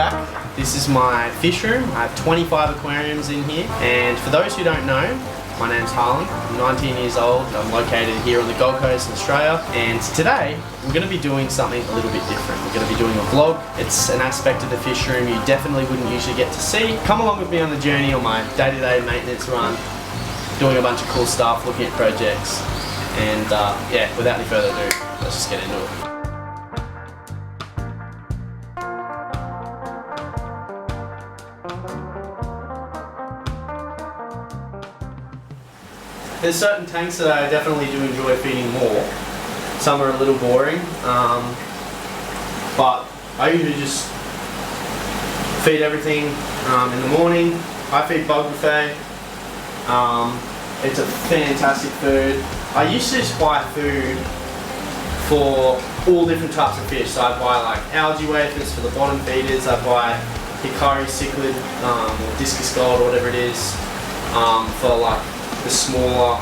back. This is my fish room. I have 25 aquariums in here, and for those who don't know, my name's Harlan. I'm 19 years old. I'm located here on the Gold Coast in Australia, and today we're going to be doing something a little bit different. We're going to be doing a vlog. It's an aspect of the fish room you definitely wouldn't usually get to see. Come along with me on the journey on my day-to-day maintenance run, doing a bunch of cool stuff, looking at projects, and yeah, without any further ado, let's just get into it. There's certain tanks that I definitely do enjoy feeding more. Some are a little boring, but I usually just feed everything in the morning. I feed bug buffet. It's a fantastic food. I used to just buy food for all different types of fish. So I buy like algae wafers for the bottom feeders. I buy hikari cichlid or discus gold or whatever it is for like the smaller,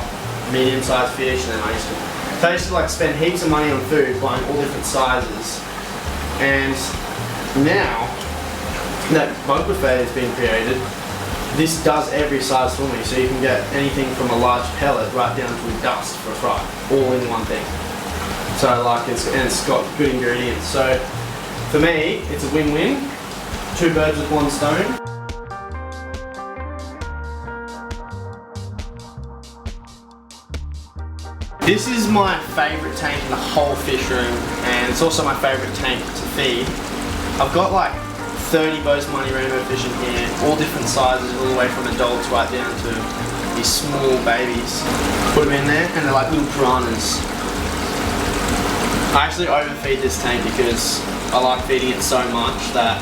medium-sized fish, and then I used to like spend heaps of money on food, buying all different sizes. And now that bug buffet has been created, this does every size for me. So you can get anything from a large pellet right down to a dust for a fry, all in one thing. So like it's got good ingredients. So for me, it's a win-win. Two birds with one stone. This is my favourite tank in the whole fish room, and it's also my favourite tank to feed. I've got like 30 Bozemoney rainbow fish in here, all different sizes, all the way from adults right down to these small babies. Put them in there, and they're like little piranhas. I actually overfeed this tank because I like feeding it so much that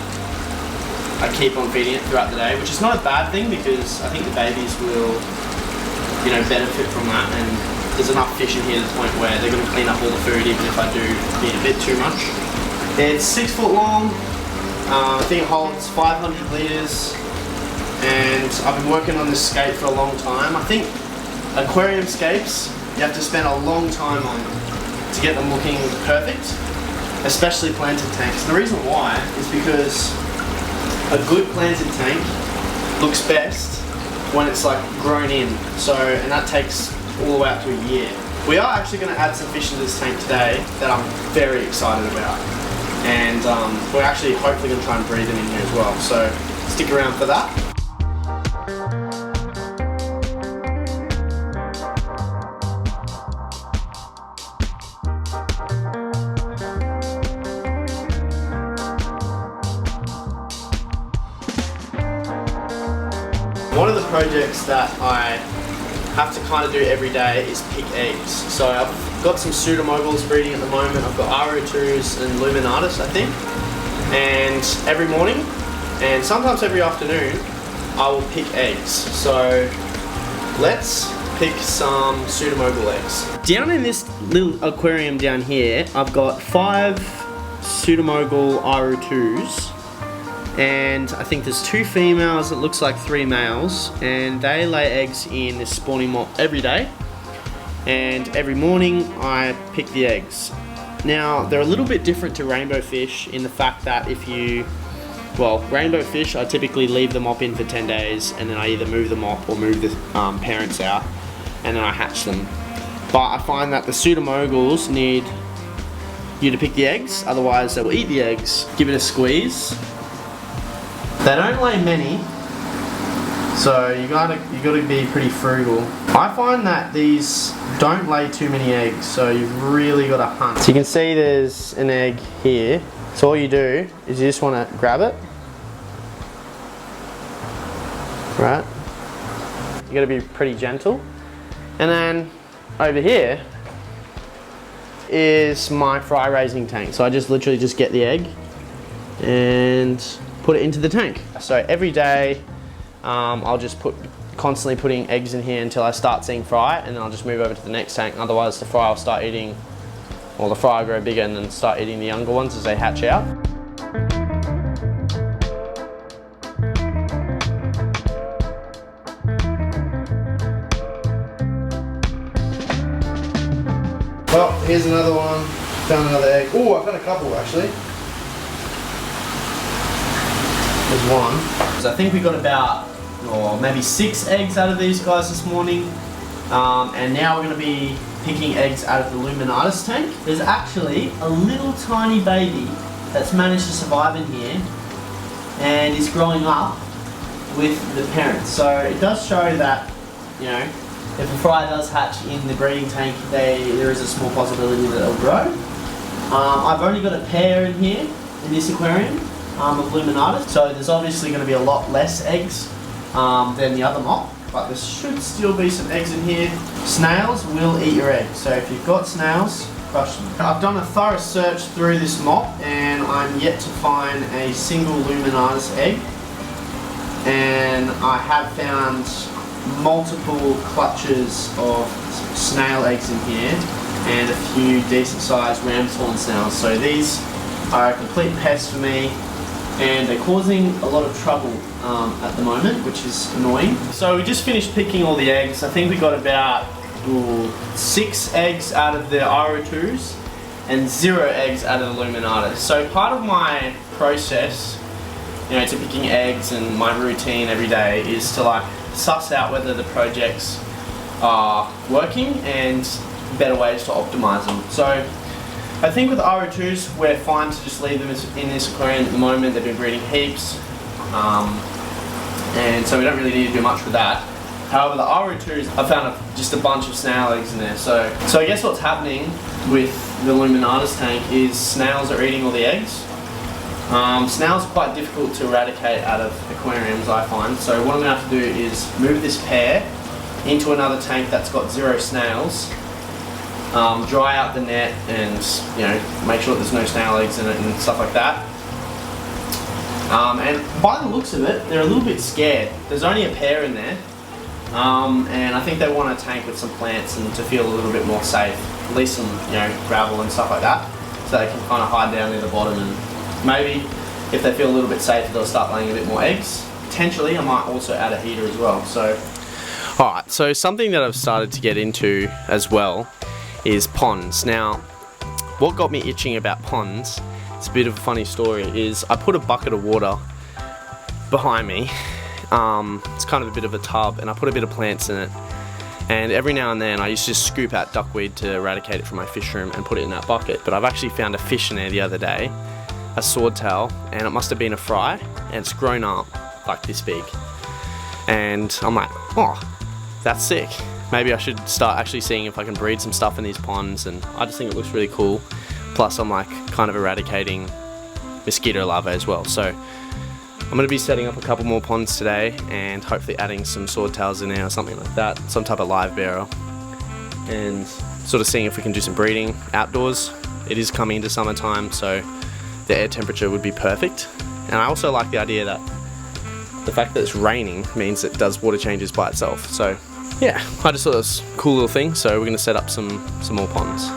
I keep on feeding it throughout the day, which is not a bad thing because I think the babies will, you know, benefit from that. And there's enough fish in here to the point where they're going to clean up all the food even if I do feed a bit too much. It's 6 foot long. I think it holds 500 litres, and I've been working on this scape for a long time. I think aquarium scapes, you have to spend a long time on them to get them looking perfect, especially planted tanks. And the reason why is because a good planted tank looks best when it's like grown in. And that takes all the way up to a year. We are actually going to add some fish into this tank today that I'm very excited about, and we're actually hopefully going to try and breed them in here as well, so stick around for that. One of the projects that I have to kind of do every day is pick eggs. So I've got some pseudomoguls breeding at the moment. I've got RO2s and luminatus, I think. And every morning and sometimes every afternoon I will pick eggs. So let's pick some pseudomogul eggs. Down in this little aquarium down here, I've got 5 pseudomogul RO2s. And I think there's 2 females, it looks like 3 males, and they lay eggs in this spawning mob every day, and every morning I pick the eggs. Now they're a little bit different to rainbow fish in the fact that rainbow fish I typically leave them up in for 10 days and then I either move them up or move the parents out and then I hatch them. But I find that the pseudomoguls need you to pick the eggs, otherwise they will eat the eggs. Give it a squeeze. They don't lay many, so you gotta be pretty frugal. I find that these don't lay too many eggs, so you've really got to hunt. So you can see there's an egg here. So all you do is you just want to grab it, right? You got to be pretty gentle. And then over here is my fry raising tank. So I just literally just get the egg and put it into the tank. So every day I'll just constantly putting eggs in here until I start seeing fry, and then I'll just move over to the next tank. Otherwise the fry will start eating, or the fry will grow bigger and then start eating the younger ones as they hatch out. Well, here's another one. Found another egg. Oh, I've got a couple actually. There's one. So I think we got about, or maybe 6 eggs out of these guys this morning. And now we're going to be picking eggs out of the Luminatus tank. There's actually a little tiny baby that's managed to survive in here and is growing up with the parents. So it does show that, you know, if a fry does hatch in the breeding tank, there is a small possibility that it'll grow. I've only got a pair in here, in this aquarium, of Luminatus. So there's obviously going to be a lot less eggs than the other mop, but there should still be some eggs in here. Snails will eat your eggs, so if you've got snails, crush them. I've done a thorough search through this mop and I'm yet to find a single Luminatus egg. And I have found multiple clutches of snail eggs in here and a few decent sized ramshorn snails. So these are a complete pest for me and they're causing a lot of trouble at the moment, which is annoying. So we just finished picking all the eggs. I think we got about 6 eggs out of the RO2s and 0 eggs out of the Luminatus. So part of my process, you know, to picking eggs and my routine every day is to like suss out whether the projects are working and better ways to optimize them. So I think with RO2s we're fine to just leave them in this aquarium at the moment. They've been breeding heaps and so we don't really need to do much with that. However, the RO2s, I found just a bunch of snail eggs in there. So I guess what's happening with the Luminatus tank is snails are eating all the eggs. Snails are quite difficult to eradicate out of aquariums, I find. So what I'm going to have to do is move this pair into another tank that's got 0 snails, dry out the net and, you know, make sure there's no snail eggs in it and stuff like that. And by the looks of it, they're a little bit scared. There's only a pair in there. And I think they want a tank with some plants and to feel a little bit more safe. At least some, you know, gravel and stuff like that. So they can kind of hide down near the bottom and maybe if they feel a little bit safer they'll start laying a bit more eggs. Potentially I might also add a heater as well. So alright, so something that I've started to get into as well is ponds. Now what got me itching about ponds, it's a bit of a funny story, is I put a bucket of water behind me. It's kind of a bit of a tub and I put a bit of plants in it, and every now and then I used to just scoop out duckweed to eradicate it from my fish room and put it in that bucket. But I've actually found a fish in there the other day, a swordtail, and it must have been a fry and it's grown up like this big, and I'm like, oh, that's sick. Maybe I should start actually seeing if I can breed some stuff in these ponds, and I just think it looks really cool. Plus I'm like kind of eradicating mosquito larvae as well. So I'm going to be setting up a couple more ponds today and hopefully adding some swordtails in there or something like that, some type of live bearer, and sort of seeing if we can do some breeding outdoors. It is coming into summertime, so the air temperature would be perfect. And I also like the idea that the fact that it's raining means it does water changes by itself. So yeah, I just thought it was a cool little thing, so we're going to set up some more ponds.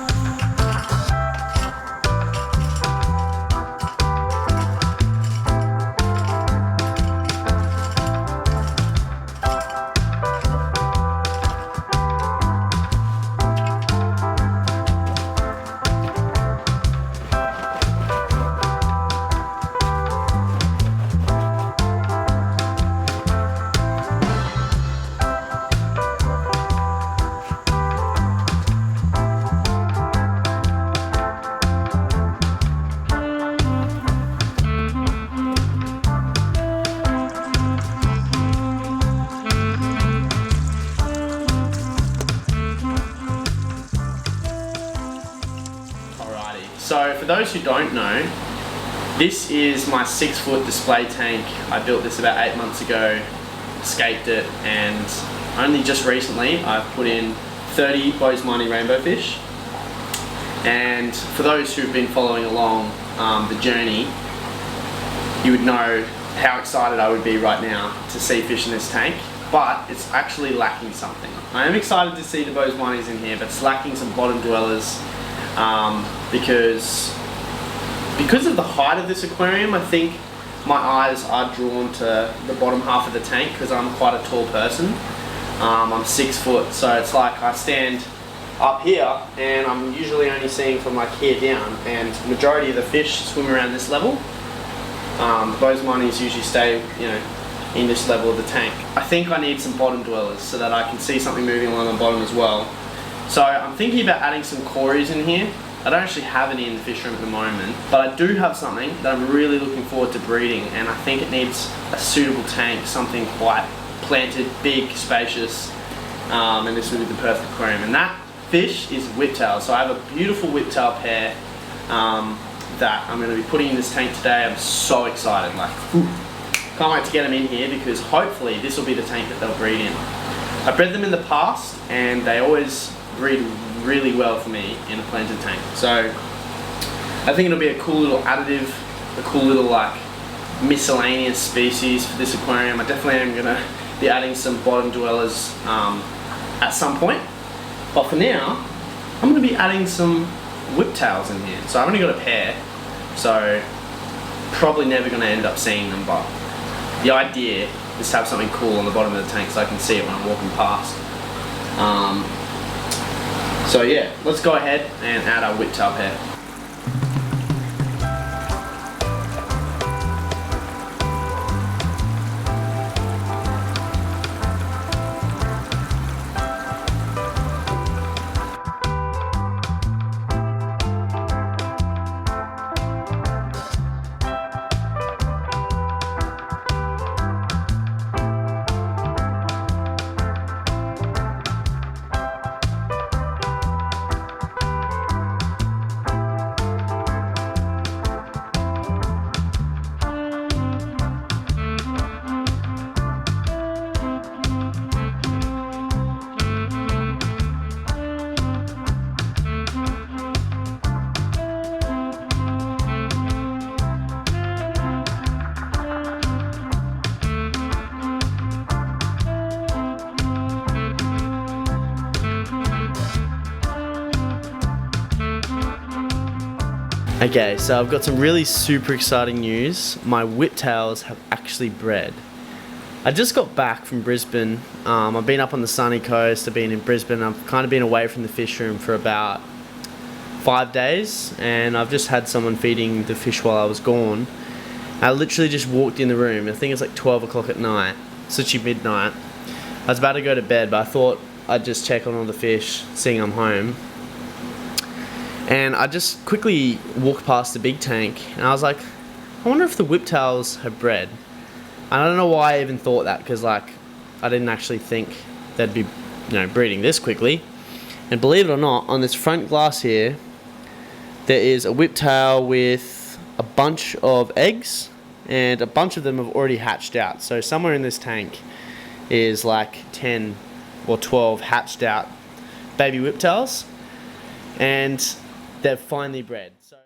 So for those who don't know, this is my 6-foot display tank. I built this about 8 months ago, escaped it, and only just recently I've put in 30 Bozeman rainbow fish. And for those who've been following along the journey, you would know how excited I would be right now to see fish in this tank, but it's actually lacking something. I am excited to see the Bozeman in here, but it's lacking some bottom dwellers. Because of the height of this aquarium, I think my eyes are drawn to the bottom half of the tank because I'm quite a tall person. I'm 6 foot, so it's like I stand up here and I'm usually only seeing from like here down, and the majority of the fish swim around this level. Those monies usually stay, you know, in this level of the tank. I think I need some bottom dwellers so that I can see something moving along the bottom as well. So I'm thinking about adding some cories in here. I don't actually have any in the fish room at the moment, but I do have something that I'm really looking forward to breeding, and I think it needs a suitable tank, something quite planted, big, spacious, and this would be the perfect aquarium. And that fish is whiptail. So I have a beautiful whiptail pair that I'm going to be putting in this tank today. I'm so excited, like, can't wait to get them in here because hopefully this will be the tank that they'll breed in. I bred them in the past and they always breed really well for me in a planted tank. So I think it'll be a cool little additive, a cool little like miscellaneous species for this aquarium. I definitely am gonna be adding some bottom dwellers at some point. But for now, I'm gonna be adding some whiptails in here. So I've only got a pair, so probably never gonna end up seeing them, but the idea is to have something cool on the bottom of the tank so I can see it when I'm walking past. So yeah, let's go ahead and add our whiptail pair. Okay, so I've got some really super exciting news. My whiptails have actually bred. I just got back from Brisbane. I've been up on the sunny coast, I've been in Brisbane, I've kind of been away from the fish room for about 5 days, and I've just had someone feeding the fish while I was gone. I literally just walked in the room, I think it's like 12 o'clock at night, it's literally midnight. I was about to go to bed, but I thought I'd just check on all the fish, seeing I'm home. And I just quickly walked past the big tank and I was like, I wonder if the whiptails have bred. And I don't know why I even thought that, because like I didn't actually think they'd be, you know, breeding this quickly. And believe it or not, on this front glass here, there is a whiptail with a bunch of eggs, and a bunch of them have already hatched out. So somewhere in this tank is like 10 or 12 hatched out baby whiptails, and they've finally bred. So